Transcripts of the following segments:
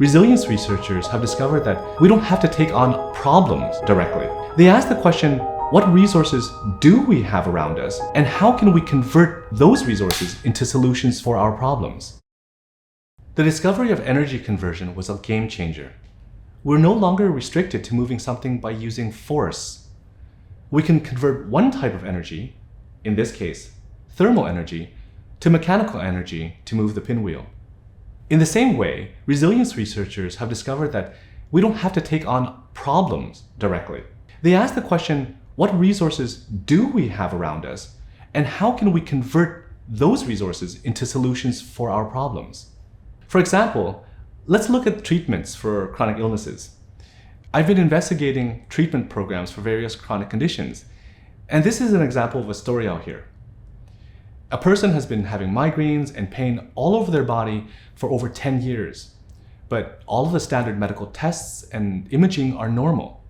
Resilience researchers have discovered that we don't have to take on problems directly. They ask the question, what resources do we have around us, and how can we convert those resources into solutions for our problems? The discovery of energy conversion was a game changer. We're no longer restricted to moving something by using force. We can convert one type of energy, in this case, thermal energy, to mechanical energy to move the pinwheel. In the same way, resilience researchers have discovered that we don't have to take on problems directly. They ask the question, what resources do we have around us, and how can we convert those resources into solutions for our problems? For example, let's look at treatments for chronic illnesses. I've been investigating treatment programs for various chronic conditions, and this is an example of a story out here. A person has been having migraines and pain all over their body for over 10 years, but all of the standard medical tests and imaging are normal.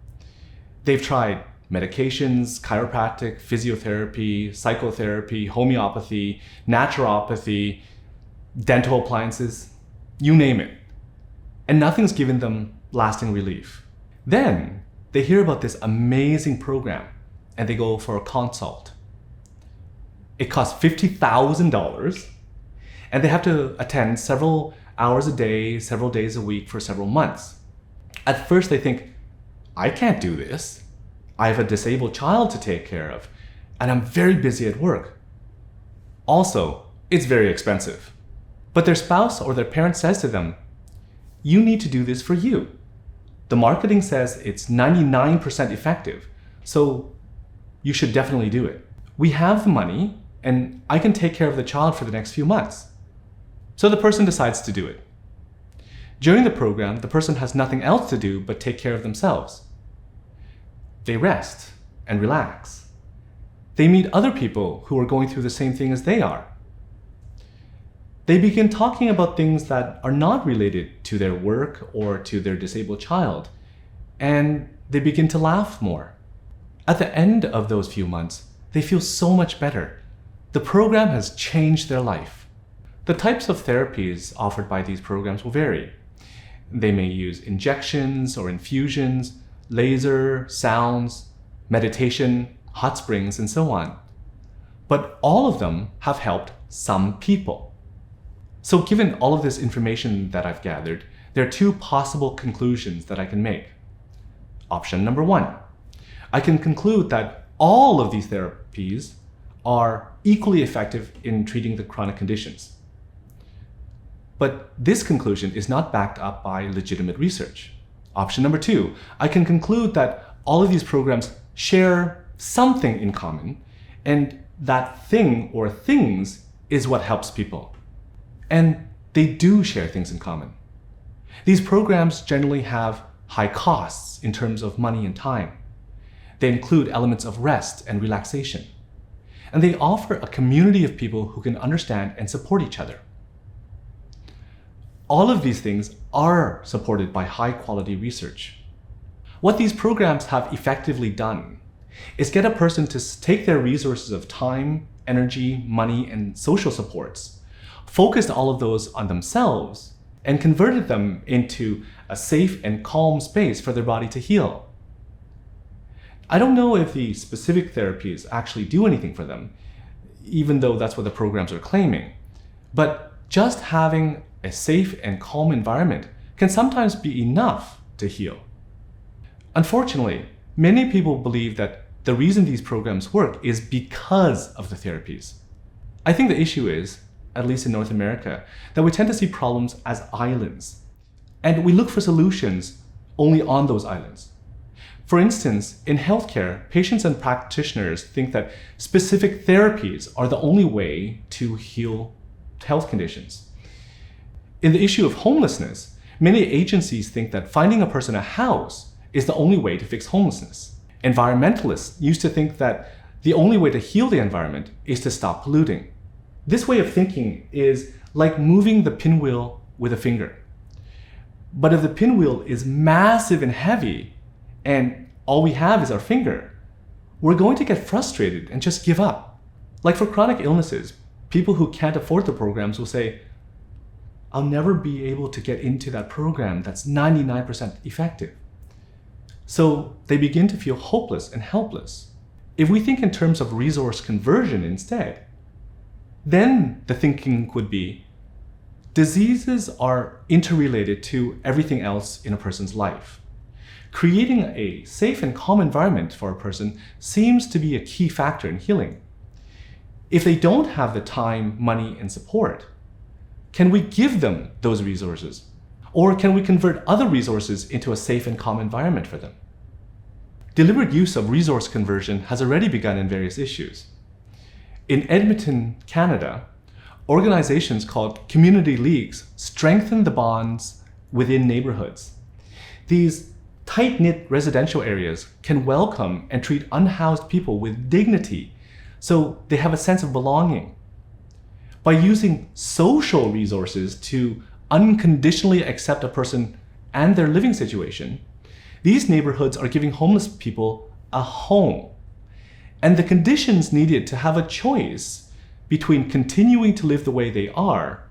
They've tried medications, chiropractic, physiotherapy, psychotherapy, homeopathy, naturopathy, dental appliances, you name it, and nothing's given them lasting relief. Then they hear about this amazing program and they go for a consult. It costs $50,000 and they have to attend several hours a day, several days a week for several months. At first they think, I can't do this. I have a disabled child to take care of and I'm very busy at work. Also, it's very expensive. But their spouse or their parent says to them, you need to do this for you. The marketing says it's 99% effective, so you should definitely do it. We have the money and I can take care of the child for the next few months. So the person decides to do it. During the program, the person has nothing else to do but take care of themselves. They rest and relax. They meet other people who are going through the same thing as they are. They begin talking about things that are not related to their work or to their disabled child, and they begin to laugh more. At the end of those few months, they feel so much better. The program has changed their life. The types of therapies offered by these programs will vary. They may use injections or infusions, laser, sounds, meditation, hot springs, and so on. But all of them have helped some people. So given all of this information that I've gathered, there are two possible conclusions that I can make. Option number one, I can conclude that all of these therapies are equally effective in treating the chronic conditions. But this conclusion is not backed up by legitimate research. Option number two, I can conclude that all of these programs share something in common, and that thing or things is what helps people. And they do share things in common. These programs generally have high costs in terms of money and time. They include elements of rest and relaxation. And they offer a community of people who can understand and support each other. All of these things are supported by high-quality research. What these programs have effectively done is get a person to take their resources of time, energy, money, and social supports, focused all of those on themselves, and converted them into a safe and calm space for their body to heal. I don't know if the specific therapies actually do anything for them, even though that's what the programs are claiming. But just having a safe and calm environment can sometimes be enough to heal. Unfortunately, many people believe that the reason these programs work is because of the therapies. I think the issue is, at least in North America, that we tend to see problems as islands, and we look for solutions only on those islands. For instance, in healthcare, patients and practitioners think that specific therapies are the only way to heal health conditions. In the issue of homelessness, many agencies think that finding a person a house is the only way to fix homelessness. Environmentalists used to think that the only way to heal the environment is to stop polluting. This way of thinking is like moving the pinwheel with a finger. But if the pinwheel is massive and heavy, and all we have is our finger, we're going to get frustrated and just give up. Like for chronic illnesses, people who can't afford the programs will say, I'll never be able to get into that program that's 99% effective. So they begin to feel hopeless and helpless. If we think in terms of resource conversion instead, then the thinking would be, diseases are interrelated to everything else in a person's life. Creating a safe and calm environment for a person seems to be a key factor in healing. If they don't have the time, money, and support, can we give them those resources? Or can we convert other resources into a safe and calm environment for them? Deliberate use of resource conversion has already begun in various issues. In Edmonton, Canada, organizations called community leagues strengthen the bonds within neighborhoods. These tight-knit residential areas can welcome and treat unhoused people with dignity, so they have a sense of belonging. By using social resources to unconditionally accept a person and their living situation, these neighborhoods are giving homeless people a home. And the conditions needed to have a choice between continuing to live the way they are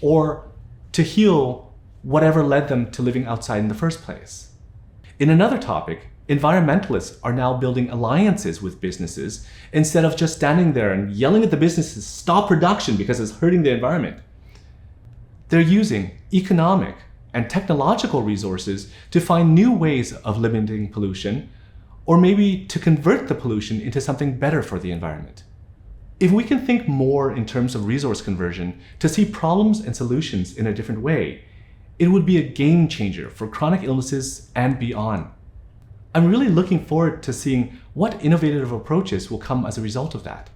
or to heal whatever led them to living outside in the first place. In another topic, environmentalists are now building alliances with businesses instead of just standing there and yelling at the businesses, stop production because it's hurting the environment. They're using economic and technological resources to find new ways of limiting pollution, or maybe to convert the pollution into something better for the environment. If we can think more in terms of resource conversion to see problems and solutions in a different way, it would be a game changer for chronic illnesses and beyond. I'm really looking forward to seeing what innovative approaches will come as a result of that.